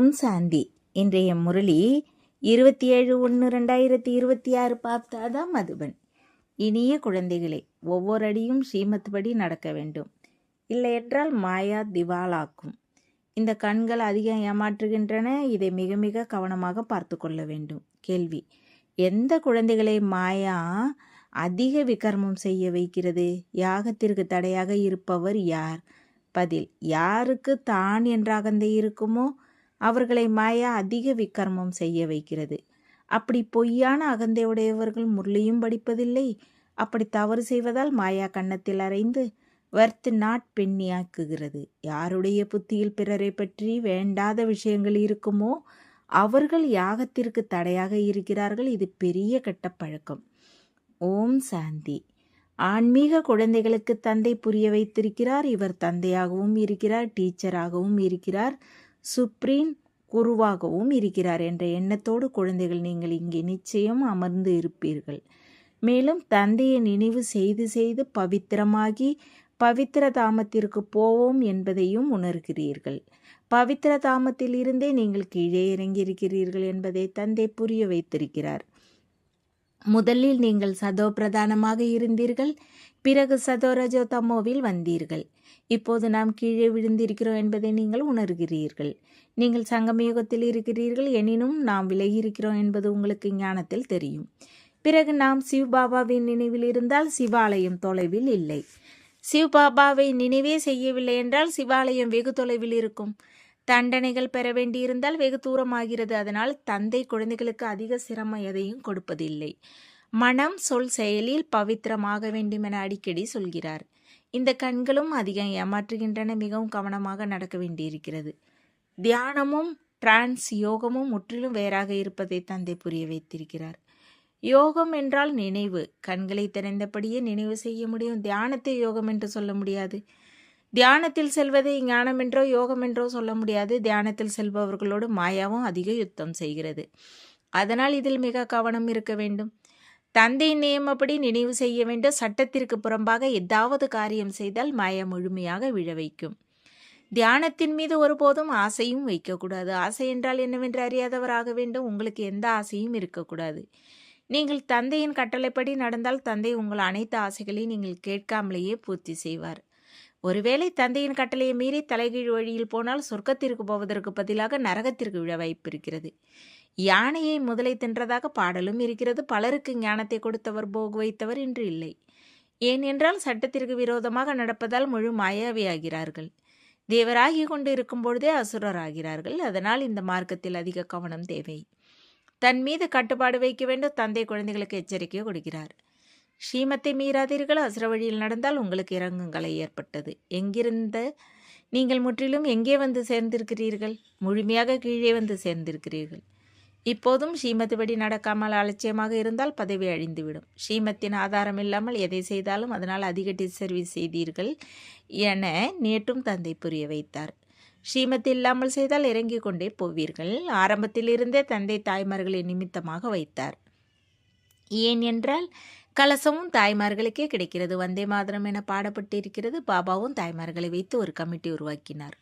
ஓம் சாந்தி. இன்றைய முரளி 27/1/2026 பார்த்தாதான் மதுபன். இனிய குழந்தைகளே, ஒவ்வொரு அடியும் ஸ்ரீமத் படி நடக்க வேண்டும். இல்லையென்றால் மாயா திவாலாக்கும். இந்த கண்கள் அதிகம் ஏமாற்றுகின்றன. இதை மிக மிக கவனமாக பார்த்து கொள்ள வேண்டும். கேள்வி: எந்த குழந்தைகளை மாயா அதிக விகர்மம் செய்ய வைக்கிறது? யாகத்திற்கு தடையாக இருப்பவர் யார்? பதில்: யாருக்கு தான் என்ற அகந்தை இருக்குமோ அவர்களை மாயா அதிக விகர்மம் செய்ய வைக்கிறது. அப்படி பொய்யான அகந்தையுடையவர்கள் முரளியும் படிப்பதில்லை. அப்படி தவறு செய்வதால் மாயா கன்னத்தில் அறைந்து வர்த்து நாட் பெண்ணியாக்குகிறது. யாருடைய புத்தியில் பிறரை பற்றி வேண்டாத விஷயங்கள் இருக்குமோ அவர்கள் யாகத்திற்கு தடையாக இருக்கிறார்கள். இது பெரிய கெட்ட பழக்கம். ஓம் சாந்தி. ஆன்மீக குழந்தைகளுக்கு தந்தை புரிய வைத்திருக்கிறார். இவர் தந்தையாகவும் இருக்கிறார், டீச்சராகவும் இருக்கிறார், சுப்ரீம் குருவாகவும் இருக்கிறார் என்ற எண்ணத்தோடு குழந்தைகள் நீங்கள் இங்கே நிச்சயம் அமர்ந்து இருப்பீர்கள். மேலும் தந்தையை நினைவு செய்து செய்து பவித்திரமாகி பவித்திர தாமத்திற்கு போவோம் என்பதையும் உணர்கிறீர்கள். பவித்திர தாமத்தில் இருந்தே நீங்கள் கீழே இறங்கியிருக்கிறீர்கள் என்பதை தந்தை புரிய வைத்திருக்கிறார். முதலில் நீங்கள் சதோ பிரதானமாக இருந்தீர்கள், பிறகு சதோ ரஜோ தமோவில் வந்தீர்கள். இப்போது நாம் கீழே விழுந்திருக்கிறோம் என்பதை நீங்கள் உணர்கிறீர்கள். நீங்கள் சங்கமயுகத்தில் இருக்கிறீர்கள், எனினும் நாம் விலகி இருக்கிறோம் என்பது உங்களுக்கு ஞானத்தில் தெரியும். பிறகு நாம் சிவபாபாவின் நினைவில் இருந்தால் சிவாலயம் தொலைவில் இல்லை. சிவபாபாவை நினைவே செய்யவில்லை என்றால் சிவாலயம் வெகு தொலைவில் இருக்கும். தண்டனைகள் பெற வேண்டியிருந்தால் வெகு தூரமாகிறது. அதனால் தந்தை குழந்தைகளுக்கு அதிக சிரமம் எதையும் கொடுப்பதில்லை. மனம் சொல் செயலில் பவித்திரமாக வேண்டும் என அடிக்கடி சொல்கிறார். இந்த கண்களும் அதிகம் ஏமாற்றுகின்றன. மிகவும் கவனமாக நடக்க வேண்டியிருக்கிறது. தியானமும் டிரான்ஸ் யோகமும் முற்றிலும் வேறாக இருப்பதை தந்தை புரிய வைத்திருக்கிறார். யோகம் என்றால் நினைவு. கண்களை திறந்தபடியே நினைவு செய்ய முடியும். தியானத்தை யோகம் என்று சொல்ல முடியாது. தியானத்தில் செல்வதை ஞானம் என்றோ யோகம் என்றோ சொல்ல முடியாது. தியானத்தில் செல்பவர்களோடு மாயாவும் அதிக யுத்தம் செய்கிறது. அதனால் இதில் மிக கவனம் இருக்க வேண்டும். தந்தையின் நியமப்படி நினைவு செய்ய வேண்டும். சட்டத்திற்கு புறம்பாக ஏதாவது காரியம் செய்தால் மாயா முழுமையாக விழ வைக்கும். தியானத்தின் மீது ஒருபோதும் ஆசையும் வைக்கக்கூடாது. ஆசை என்றால் என்னவென்று அறியாதவராக வேண்டும். உங்களுக்கு எந்த ஆசையும் இருக்கக்கூடாது. நீங்கள் தந்தையின் கட்டளைப்படி நடந்தால் தந்தை உங்கள் அனைத்து ஆசைகளையும் நீங்கள் கேட்காமலேயே பூர்த்தி செய்வார். ஒருவேளை தந்தையின் கட்டளையை மீறி தலைகீழ் வழியில் போனால் சொர்க்கத்திற்கு போவதற்கு பதிலாக நரகத்திற்கு விழ வாய்ப்பு இருக்கிறது. யானையை முதலை தின்றதாக பாடலும் இருக்கிறது. பலருக்கு ஞானத்தை கொடுத்தவர் போக வைத்தவர் என்று இல்லை. ஏனென்றால் சட்டத்திற்கு விரோதமாக நடப்பதால் முழு மாயாவியாகிறார்கள். தேவராகி கொண்டு இருக்கும் பொழுதே அசுரராகிறார்கள். அதனால் இந்த மார்க்கத்தில் அதிக கவனம் தேவை. தன் மீது கட்டுப்பாடு வைக்க வேண்டும். தந்தை குழந்தைகளுக்கு எச்சரிக்கை கொடுக்கிறார். ஸ்ரீமத்தை மீறாதீர்கள். அசுர வழியில் நடந்தால் உங்களுக்கு இறங்குங்களை ஏற்பட்டது. எங்கிருந்த நீங்கள் முற்றிலும் எங்கே வந்து சேர்ந்திருக்கிறீர்கள்? முழுமையாக கீழே வந்து சேர்ந்திருக்கிறீர்கள். இப்போதும் ஸ்ரீமத்திபடி நடக்காமல் அலட்சியமாக இருந்தால் பதவி அழிந்துவிடும். ஸ்ரீமத்தின் ஆதாரம் இல்லாமல் எதை செய்தாலும் அதனால் அதிக டிஸ்சர்வீஸ் செய்தீர்கள் என நேற்றும் தந்தை புரிய வைத்தார். ஸ்ரீமத் இல்லாமல் செய்தால் இறங்கிக் கொண்டே போவீர்கள். ஆரம்பத்தில் இருந்தே தந்தை தாய்மார்களை நிமித்தமாக வைத்தார். ஏன் என்றால் கலசமும் தாய்மார்களுக்கே கிடைக்கிறது. வந்தே மாதரம் என பாடப்பட்டிருக்கிறது. பாபாவும் தாய்மார்களை வைத்து ஒரு கமிட்டி உருவாக்கினார்.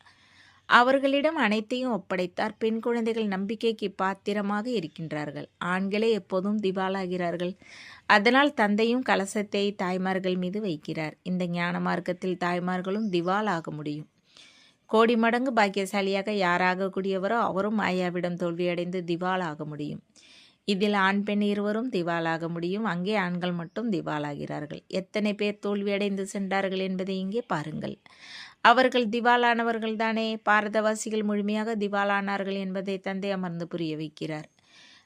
அவர்களிடம் அனைத்தையும் ஒப்படைத்தார். பெண் குழந்தைகள் நம்பிக்கைக்கு பாத்திரமாக இருக்கின்றார்கள். ஆண்களே எப்போதும் திவாலாகிறார்கள். அதனால் தந்தையும் கலசத்தை தாய்மார்கள் மீது வைக்கிறார். இந்த ஞான மார்க்கத்தில் தாய்மார்களும் திவாலாக முடியும். கோடி மடங்கு பாக்கியசாலியாக யாராகக்கூடியவரோ அவரும் மாயாவிடம் தோல்வியடைந்து திவாலாக முடியும். இதில் ஆண் பெண் இருவரும் திவாலாக முடியும். அங்கே ஆண்கள் மட்டும் திவாலாகிறார்கள். எத்தனை பேர் தோல்வியடைந்து சென்றார்கள் என்பதை இங்கே பாருங்கள். அவர்கள் திவாலானவர்கள் தானே. பாரதவாசிகள் முழுமையாக திவாலானார்கள் என்பதை தந்தை அமர்ந்து புரிய வைக்கிறார்.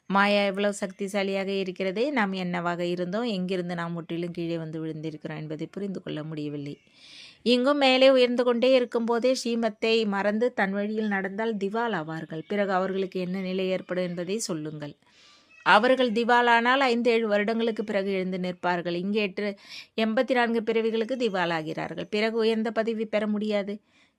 மாயா எவ்வளவு சக்திசாலியாக இருக்கிறதே. நாம் என்னவாக இருந்தோம், எங்கிருந்து நாம் முற்றிலும் கீழே வந்து விழுந்திருக்கிறோம் என்பதை புரிந்து கொள்ள முடியவில்லை. இங்கும் மேலே உயர்ந்து கொண்டே இருக்கும் போதே ஸ்ரீமத்தை மறந்து தன் வழியில் நடந்தால் திவால் ஆவார்கள். பிறகு அவர்களுக்கு என்ன நிலை ஏற்படும் என்பதை சொல்லுங்கள். அவர்கள் திவாலானால் 5-7 வருடங்களுக்கு பிறகு எழுந்து நிற்பார்கள். இங்கே 84 பிறவிகளுக்கு திவாலாகிறார்கள். பிறகு உயர்ந்த பதவி பெற முடியாது.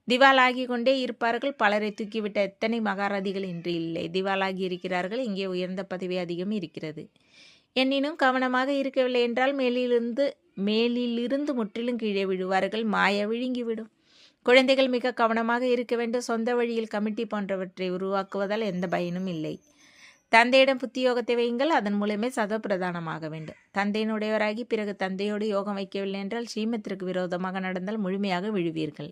திவாலாகி கொண்டே இருப்பார்கள். பலரை தூக்கிவிட்ட எத்தனை மகாரதிகள் இன்று இல்லை. திவாலாகி இருக்கிறார்கள். இங்கே உயர்ந்த பதவி அதிகம் இருக்கிறது. எனினும் கவனமாக இருக்கவில்லை என்றால் மேலிலிருந்து முற்றிலும் கீழே விழுவார்கள். மாயா விழுங்கிவிடும். குழந்தைகள் மிக கவனமாக இருக்க வேண்டும். சொந்த வழியில் கமிட்டி போன்றவற்றை உருவாக்குவதால் எந்த பயனும் இல்லை. தந்தையிடம் புத்தி யோகத்தை வையுங்கள், அதன் மூலமே சதப்பிரதானமாக வேண்டும். தந்தையினுடையவராகி பிறகு தந்தையோடு யோகம் வைக்கவில்லை என்றால் ஸ்ரீமத்திற்கு விரோதமாக நடந்தால் முழுமையாக விழுவீர்கள்.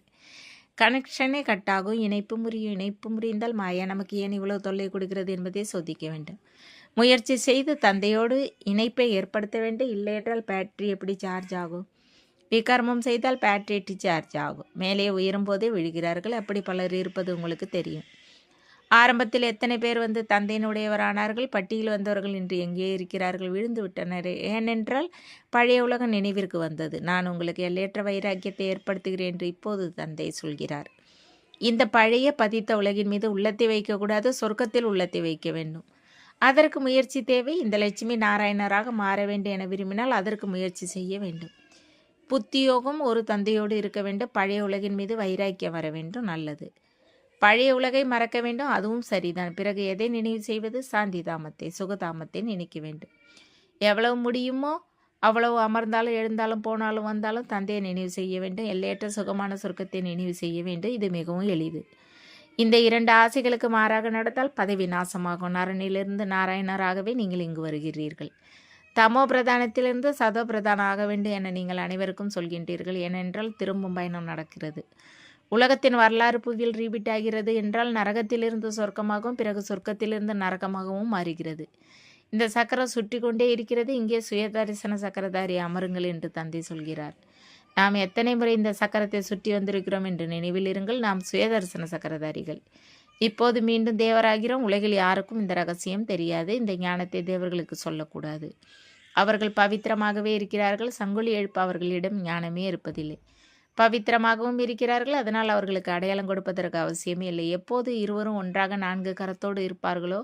கனெக்ஷனே கட்டாகும், இணைப்பு முறியும். இணைப்பு முறிந்தால் மாயா நமக்கு ஏன் இவ்வளவு தொல்லை கொடுக்கிறது என்பதை சோதிக்க வேண்டும். முயற்சி செய்து தந்தையோடு இணைப்பை ஏற்படுத்த வேண்டும். இல்லை என்றால் பேட்டரி எப்படி சார்ஜ் ஆகும்? விகர்மம் செய்தால் பேட்டரி சார்ஜ் ஆகும். மேலே உயரும் போதே விழுகிறார்கள். அப்படி பலர் இருப்பது உங்களுக்கு தெரியும். ஆரம்பத்தில் எத்தனை பேர் வந்து தந்தையினுடையவரானார்கள்? பட்டியல் வந்தவர்கள் இன்று எங்கே இருக்கிறார்கள்? விழுந்து விட்டனர். ஏனென்றால் பழைய உலகம் நினைவிற்கு வந்தது. நான் உங்களுக்கு எல்லையற்ற வைராக்கியத்தை ஏற்படுத்துகிறேன் என்று இப்போது தந்தை சொல்கிறார். இந்த பழைய பதித்த உலகின் மீது உள்ளத்தை வைக்கக்கூடாது, சொர்க்கத்தில் உள்ளத்தை வைக்க வேண்டும். அதற்கு முயற்சி தேவை. இந்த லட்சுமி நாராயணராக மாற வேண்டும் என விரும்பினால் அதற்கு முயற்சி செய்ய வேண்டும். புத்தியோகம் ஒரு தந்தையோடு இருக்க வேண்டும். பழைய உலகின் மீது வைராக்கியம் வர வேண்டும். நல்லது. பழைய உலகை மறக்க வேண்டும், அதுவும் சரிதான். பிறகு எதை நினைவு செய்வது? சாந்தி தாமத்தை, சுகதாமத்தை நினைக்க வேண்டும். எவ்வளவு முடியுமோ அவ்வளவு அமர்ந்தாலும் எழுந்தாலும் போனாலும் வந்தாலும் தந்தையை நினைவு செய்ய வேண்டும். எல்லையற்ற சுகமான சொர்க்கத்தை நினைவு செய்ய வேண்டும். இது மிகவும் எளிது. இந்த 2 ஆசைகளுக்கு மாறாக நடந்தால் பதவி நாசமாகும். நரனிலிருந்து நாராயணராகவே நீங்கள் இங்கு வருகிறீர்கள். தமோ பிரதானத்திலிருந்து சதோ பிரதானம் ஆக வேண்டும் என நீங்கள் அனைவருக்கும் சொல்கின்றீர்கள். ஏனென்றால் திரும்பும் பயணம் நடக்கிறது. உலகத்தின் வரலாறு புவியில் ரீபீட் ஆகிறது என்றால் நரகத்திலிருந்து சொர்க்கமாகவும் பிறகு சொர்க்கத்திலிருந்து நரகமாகவும் மாறுகிறது. இந்த சக்கரம் சுற்றி கொண்டே இருக்கிறது. இங்கே சுயதரிசன சக்கரதாரி அமருங்கள் என்று தந்தை சொல்கிறார். நாம் எத்தனை முறை இந்த சக்கரத்தை சுற்றி வந்திருக்கிறோம் என்று நினைவில் இருங்கள். நாம் சுயதரிசன சக்கரதாரிகள். இப்போது மீண்டும் தேவராகிறோம். உலகில் யாருக்கும் இந்த ரகசியம் தெரியாது. இந்த ஞானத்தை தேவர்களுக்கு சொல்லக்கூடாது. அவர்கள் பவித்திரமாகவே இருக்கிறார்கள். சங்கொலி எழுப்ப அவர்களிடம் ஞானமே இருப்பதில்லை. பவித்திரமாகவும் இருக்கிறார்கள். அதனால் அவர்களுக்கு அடையாளம் கொடுப்பதற்கு அவசியமே இல்லை. எப்போது இருவரும் ஒன்றாக 4 கரத்தோடு இருப்பார்களோ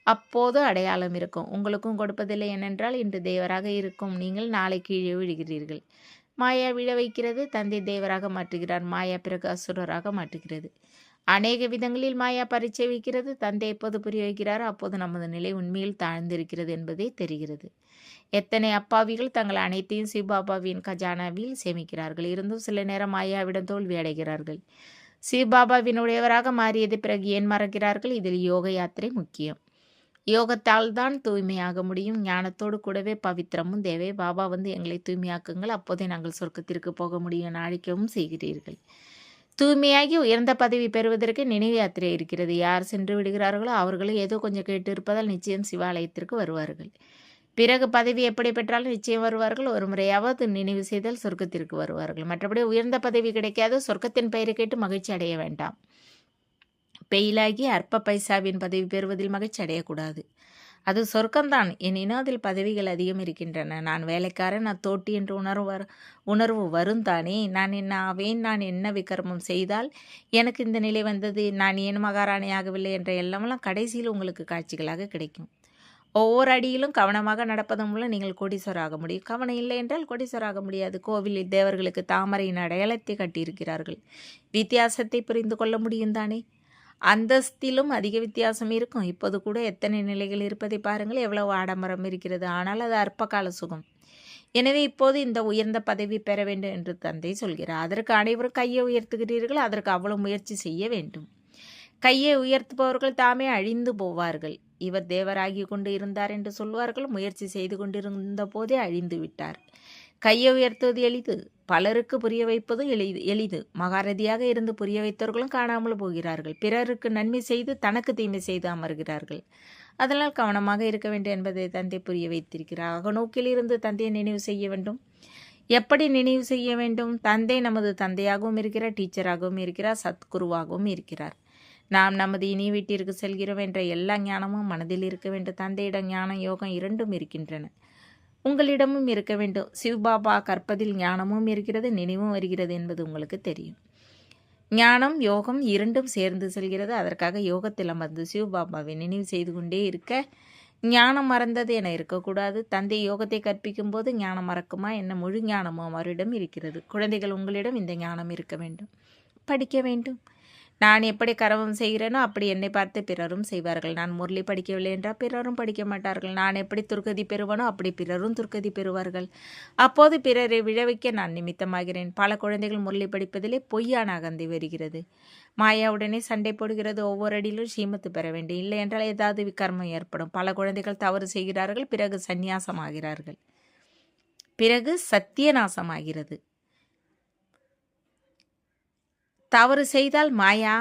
அப்போது அடையாளம் இருக்கும். உங்களுக்கும் கொடுப்பதில்லை. ஏனென்றால் இன்று தேவராக இருக்கும் நீங்கள் நாளை கீழே விழுகிறீர்கள். மாயா விழ வைக்கிறது. தந்தை தேவராக மாற்றுகிறார். மாயா பிறகு அசுரராக மாற்றுகிறது. அநேக விதங்களில் மாயா பரீட்சை வைக்கிறது. தந்தை எப்போது புரிய வைக்கிறாரோ அப்போது நமது நிலை உண்மையில் தாழ்ந்திருக்கிறது என்பதே தெரிகிறது. எத்தனை அப்பாவிகள் தங்கள் அனைத்தையும் சிவபாபாவின் கஜானாவில் சேமிக்கிறார்கள். இருந்தும் சில நேரம் மாயாவிடம் தோல்வி அடைகிறார்கள். சிவபாபாவினுடையவராக மாறியது பிறகு ஏன் மறக்கிறார்கள்? இதில் யோக யாத்திரை முக்கியம். யோகத்தால் தான் தூய்மையாக முடியும். ஞானத்தோடு கூடவே பவித்திரமும் தேவை. பாபா வந்து எங்களை தூய்மையாக்குங்கள், அப்போதே நாங்கள் சொர்க்கத்திற்கு போக முடியும் என அழைக்கவும் செய்கிறீர்கள். தூய்மையாகி உயர்ந்த பதவி பெறுவதற்கு நினைவு யாத்திரை இருக்கிறது. யார் சென்று விடுகிறார்களோ அவர்களும் ஏதோ கொஞ்சம் கேட்டு இருப்பதால் நிச்சயம் சிவாலயத்திற்கு வருவார்கள். பிறகு பதவி எப்படி பெற்றாலும் நிச்சயம் வருவார்கள். ஒரு முறையாவது நினைவு செய்தால் சொர்க்கத்திற்கு வருவார்கள். மற்றபடி உயர்ந்த பதவி கிடைக்காது. சொர்க்கத்தின் பெயரை கேட்டு மகிழ்ச்சி அடைய வேண்டாம். பெயிலாகி அற்ப பைசாவின் பதவி பெறுவதில் மகிழ்ச்சி அடையக்கூடாது. அது சொர்க்கம்தான். எனினும் அதில் பதவிகள் அதிகம் இருக்கின்றன. நான் வேலைக்காரன், நான் தோட்டி என்று உணர்வு வரும் தானே. நான் என்ன ஆவேன்? நான் என்ன விக்ரமம் செய்தால் எனக்கு இந்த நிலை வந்தது? நான் ஏன் மகாராணி ஆகவில்லை என்ற எல்லாமெல்லாம் கடைசியில் உங்களுக்கு காட்சிகளாக கிடைக்கும். ஒவ்வொரு அடியிலும் கவனமாக நடப்பதன் மூலம் நீங்கள் கோடீஸ்வராக முடியும். கவனம் இல்லை என்றால் கோடீஸ்வராக முடியாது. கோவிலில் தேவர்களுக்கு தாமரையின் அடையாளத்தை கட்டியிருக்கிறார்கள். வித்தியாசத்தை புரிந்து கொள்ள முடியும் தானே. அந்தஸ்திலும் அதிக வித்தியாசம் இருக்கும். இப்போது கூட எத்தனை நிலைகள் இருப்பதை பாருங்கள். எவ்வளவு ஆடம்பரம் இருக்கிறது. ஆனால் அது அற்பகால சுகம். எனவே இப்போது இந்த உயர்ந்த பதவி பெற வேண்டும் என்று தந்தை சொல்கிறார். அதற்கு அனைவரும் கையை உயர்த்துகிறீர்கள். அதற்கு அவ்வளவு முயற்சி செய்ய வேண்டும். கையை உயர்த்துபவர்கள் தாமே அழிந்து போவார்கள். இவர் தேவராகி கொண்டு இருந்தார் என்று சொல்வார்கள். முயற்சி செய்து கொண்டிருந்த போதே அழிந்து விட்டார். கையை உயர்த்துவது எளிது, பலருக்கு புரிய வைப்பதும் எளிது. மகாரதியாக இருந்து புரிய வைத்தவர்களும் காணாமல் போகிறார்கள். பிறருக்கு நன்மை செய்து தனக்கு தீமை செய்து அமர்கிறார்கள். அதனால் கவனமாக இருக்க வேண்டும் என்பதை தந்தை புரிய வைத்திருக்கிறார். அகநோக்கில் இருந்து தந்தையை நினைவு செய்ய வேண்டும். எப்படி நினைவு செய்ய வேண்டும்? தந்தை நமது தந்தையாகவும் இருக்கிறார், டீச்சராகவும் இருக்கிறார், சத்குருவாகவும் இருக்கிறார். நாம் நமது இனி வீட்டிற்கு செல்கிறோம் என்ற எல்லா ஞானமும் மனதில் இருக்க வேண்டும். தந்தையிடம் ஞானம் யோகம் இரண்டும் இருக்கின்றன. உங்களிடமும் இருக்க வேண்டும். சிவபாபா கற்பதில் ஞானமும் இருக்கிறது, நினைவும் வருகிறது என்பது உங்களுக்கு தெரியும். ஞானம் யோகம் இரண்டும் சேர்ந்து செல்கிறது. அதற்காக யோகத்தில் அமர்ந்து சிவபாபாவை நினைவு செய்து கொண்டே இருக்க ஞானம் மறந்தது என இருக்கக்கூடாது. தந்தை யோகத்தை கற்பிக்கும் போது ஞானம் மறக்குமா என்ன? முழு ஞானமும் அவரிடம் இருக்கிறது. குழந்தைகள், உங்களிடம் இந்த ஞானம் இருக்க வேண்டும். படிக்க வேண்டும். நான் எப்படி கர்மம் செய்கிறேனோ அப்படி என்னை பார்த்து பிறரும் செய்வார்கள். நான் முரளி படிக்கவில்லை என்றால் பிறரும் படிக்க மாட்டார்கள். நான் எப்படி துர்க்கதி பெறுவனோ அப்படி பிறரும் துர்க்கதி பெறுவார்கள். அப்போது பிறரை விழவைக்க நான் நிமித்தமாகிறேன். பல குழந்தைகள் முரளி படிப்பதிலே பொய்யான அகந்தை வருகிறது. மாயாவுடனே சண்டை போடுகிறது. ஒவ்வொரு அடியிலும் ஸ்ரீமத்து பெற வேண்டும். இல்லை என்றால் ஏதாவது விக்கர்மம் ஏற்படும். பல குழந்தைகள் தவறு செய்கிறார்கள். பிறகு சந்நியாசமாகிறார்கள். பிறகு சத்தியநாசமாகிறது. தவறு செய்தால் மாயா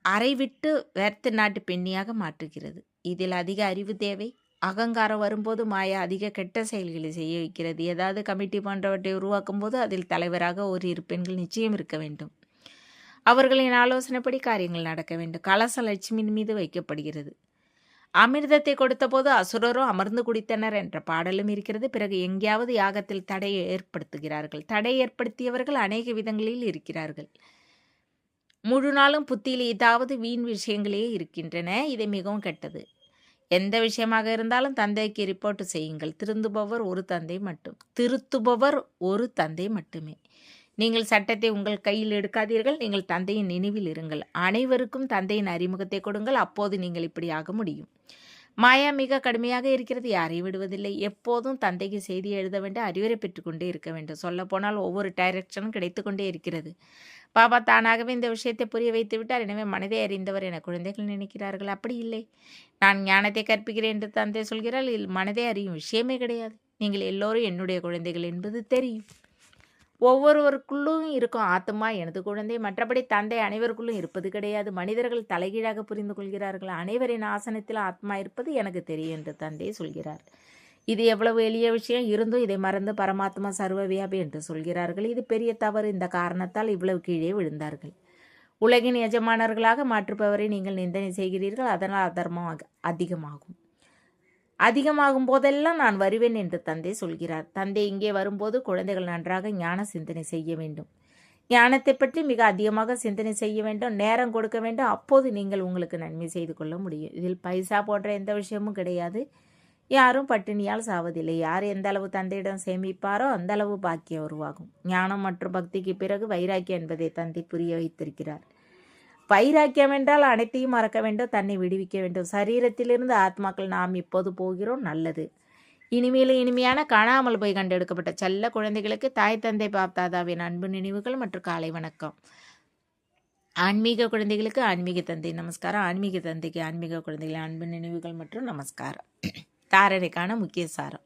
அறை விட்டு வேர்த்து நாட்டு பெண்ணியாக மாற்றுகிறது. இதில் அதிக அறிவு தேவை. அகங்காரம் வரும்போது மாயா அதிக கெட்ட செயல்களை செய்ய வைக்கிறது. ஏதாவது கமிட்டி போன்றவற்றை உருவாக்கும் போது அதில் தலைவராக ஒரு இரு பெண்கள் நிச்சயம் இருக்க வேண்டும். அவர்களின் ஆலோசனைப்படி காரியங்கள் நடக்க வேண்டும். கலசம் லட்சுமியின் மீது வைக்கப்படுகிறது. அமிர்தத்தை கொடுத்த போது அசுரரும் அமர்ந்து குடித்தனர் என்ற பாடலும் இருக்கிறது. பிறகு எங்கேயாவது யாகத்தில் தடையை ஏற்படுத்துகிறார்கள். தடை ஏற்படுத்தியவர்கள் அநேக விதங்களில் இருக்கிறார்கள். முழு நாளும் புத்தியில் ஏதாவது வீண் விஷயங்களே இருக்கின்றன. இது மிகவும் கெட்டது. எந்த விஷயமாக இருந்தாலும் தந்தைக்கு ரிப்போர்ட் செய்யுங்கள். திருத்துபவர் ஒரு தந்தை மட்டுமே. நீங்கள் சட்டத்தை உங்கள் கையில் எடுக்காதீர்கள். நீங்கள் தந்தையின் நினைவில் இருங்கள். அனைவருக்கும் தந்தையின் அறிமுகத்தை கொடுங்கள். அப்போது நீங்கள் இப்படி ஆக முடியும். மாயா மிக கடுமையாக இருக்கிறது. யாரையும் விடுவதில்லை. எப்போதும் தந்தைக்கு செய்தி எழுத வேண்டும். அறிவுரை பெற்றுக்கொண்டே இருக்க வேண்டும். சொல்லப்போனால் ஒவ்வொரு டைரக்ஷனும் கிடைத்து கொண்டே இருக்கிறது. பாபா தானாகவே இந்த விஷயத்தை புரிய வைத்து விட்டார். எனவே மனதை அறிந்தவர் என குழந்தைகள் நினைக்கிறார்கள். அப்படி இல்லை. நான் ஞானத்தை கற்பிக்கிறேன் என்று தந்தை சொல்கிறார். மனதை அறியும் விஷயமே கிடையாது. நீங்கள் எல்லோரும் என்னுடைய குழந்தைகள் என்பது தெரியும். ஒவ்வொருவருக்குள்ளும் இருக்கும் ஆத்மா எனது குழந்தை. மற்றபடி தந்தை அனைவருக்குள்ளும் இருப்பது கிடையாது. மனிதர்கள் தலைகீழாக புரிந்து கொள்கிறார்கள். அனைவரின் ஆசனத்தில் ஆத்மா இருப்பது எனக்கு தெரியும் என்று தந்தை சொல்கிறார். இது எவ்வளவு எளிய விஷயம் இருந்தும் இதை மறந்து பரமாத்மா சர்வ வியாபி என்று சொல்கிறார்கள். இது பெரிய தவறு. இந்த காரணத்தால் இவ்வளவு கீழே விழுந்தார்கள். உலகின் எஜமானர்களாக மாற்றுபவரை நீங்கள் நிந்தனை செய்கிறீர்கள். அதனால் அதர்மம் அதிகமாகும் போதெல்லாம் நான் வருவேன் என்று தந்தை சொல்கிறார். தந்தை இங்கே வரும்போது குழந்தைகள் நன்றாக ஞான சிந்தனை செய்ய வேண்டும். ஞானத்தை பற்றி மிக அதிகமாக சிந்தனை செய்ய வேண்டும். நேரம் கொடுக்க வேண்டும். அப்போது நீங்கள் உங்களுக்கு நன்மை செய்து கொள்ள முடியும். இதில் பைசா போன்ற எந்த விஷயமும் கிடையாது. யாரும் பட்டினியால் சாவதில்லை. யார் எந்த அளவு தந்தையிடம் சேமிப்பாரோ அந்த அளவு பாக்கியம் உருவாகும். ஞானம் மற்றும் பக்திக்கு பிறகு வைராக்கியம் என்பதை தந்தை புரிய வைத்திருக்கிறார். வைராக்கியம் என்றால் அனைத்தையும் மறக்க வேண்டும். தன்னை விடுவிக்க வேண்டும். சரீரத்திலிருந்து ஆத்மாக்கள் நாம் இப்போது போகிறோம். நல்லது. இனிமேலும் இனிமையான காணாமல் போய் கண்டெடுக்கப்பட்ட செல்ல குழந்தைகளுக்கு தாய் தந்தை பாப்தாதாவின் அன்பு நினைவுகள் மற்றும் காலை வணக்கம். ஆன்மீக குழந்தைகளுக்கு ஆன்மீக தந்தை நமஸ்காரம். ஆன்மீக தந்தைக்கு ஆன்மீக குழந்தைகளின் அன்பு நினைவுகள் மற்றும் நமஸ்காரம். தாரணைக்கான முக்கிய சாரம்.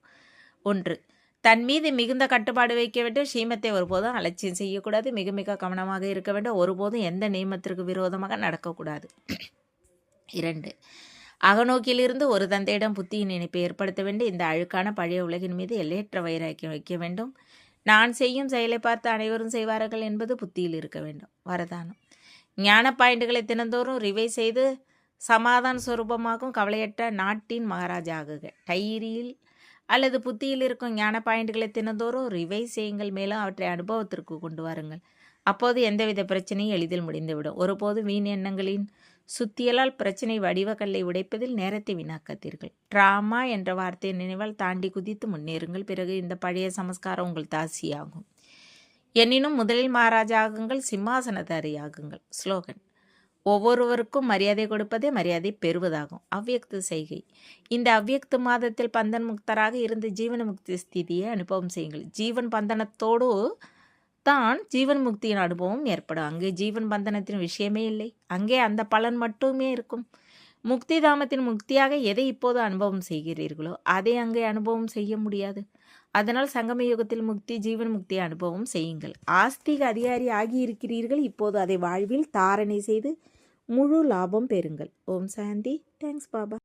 1. தன் மீது மிகுந்த கட்டுப்பாடு வைக்க வேண்டும். ஸ்ரீமத்தை ஒருபோதும் அலட்சியம் செய்யக்கூடாது. மிக மிக கவனமாக இருக்க வேண்டும். ஒருபோதும் எந்த நியமத்திற்கு விரோதமாக நடக்கக்கூடாது. 2. அகநோக்கிலிருந்து ஒரு தந்தையிடம் புத்தியின் இணைப்பை ஏற்படுத்த வேண்டும். இந்த அழுக்கான பழைய உலகின் மீது எல்லையற்ற வைராக்கியம் வைக்க வேண்டும். நான் செய்யும் செயலை பார்த்து அனைவரும் செய்வார்கள் என்பது புத்தியில் இருக்க வேண்டும். வரதானம். ஞான பாயிண்டுகளை தினந்தோறும் ரிவைஸ் செய்து சமாதான சுரூபமாகும் கவலையற்ற நாட்டின் மகாராஜா ஆகுக. டைரியில் அல்லது புத்தியில் இருக்கும் ஞான பாயிண்டுகளை தினந்தோறும் ரிவைஸ் செய்யுங்கள். மேலும் அவற்றை அனுபவத்திற்கு கொண்டு வாருங்கள். அப்போது எந்தவித பிரச்சனையும் எளிதில் முடிந்துவிடும். ஒருபோது வீண் எண்ணங்களின் சுத்தியலால் பிரச்சனை வடிவக்கல்லை உடைப்பதில் நேரத்தை வீணாக்காதீர்கள். ட்ராமா என்ற வார்த்தையின் நினைவால் தாண்டி குதித்து முன்னேறுங்கள். பிறகு இந்த பழைய சமஸ்காரம் உங்கள் தாசியாகும். எனினும் முதலில் மகாராஜா ஆகுங்கள். சிம்மாசனதாரி ஆகுங்கள். ஸ்லோகன். ஒவ்வொருவருக்கும் மரியாதை கொடுப்பதே மரியாதை பெறுவதாகும். அவ்வியக்த செய்கை. இந்த அவ்வியக்த மாதத்தில் பந்தன் முக்தராக இருந்து ஜீவன முக்தி ஸ்திதியை அனுபவம் செய்யுங்கள். ஜீவன் பந்தனத்தோடு தான் ஜீவன் முக்தியின் அனுபவம் ஏற்படும். அங்கே ஜீவன் பந்தனத்தின் விஷயமே இல்லை. அங்கே அந்த பலன் மட்டுமே இருக்கும். முக்தி தாமத்தின் முக்தியாக எதை இப்போது அனுபவம் செய்கிறீர்களோ அதை அங்கே அனுபவம் செய்ய முடியாது. அதனால் சங்கம யுகத்தில் முக்தி ஜீவன் முக்தியை அனுபவம் செய்யுங்கள். ஆஸ்திக அதிகாரி ஆகியிருக்கிறீர்கள். இப்போது அதை வாழ்வில் தாரணை செய்து முழு லாபம் பெறுங்கள். ஓம் சாந்தி. தேங்க்ஸ் பாபா.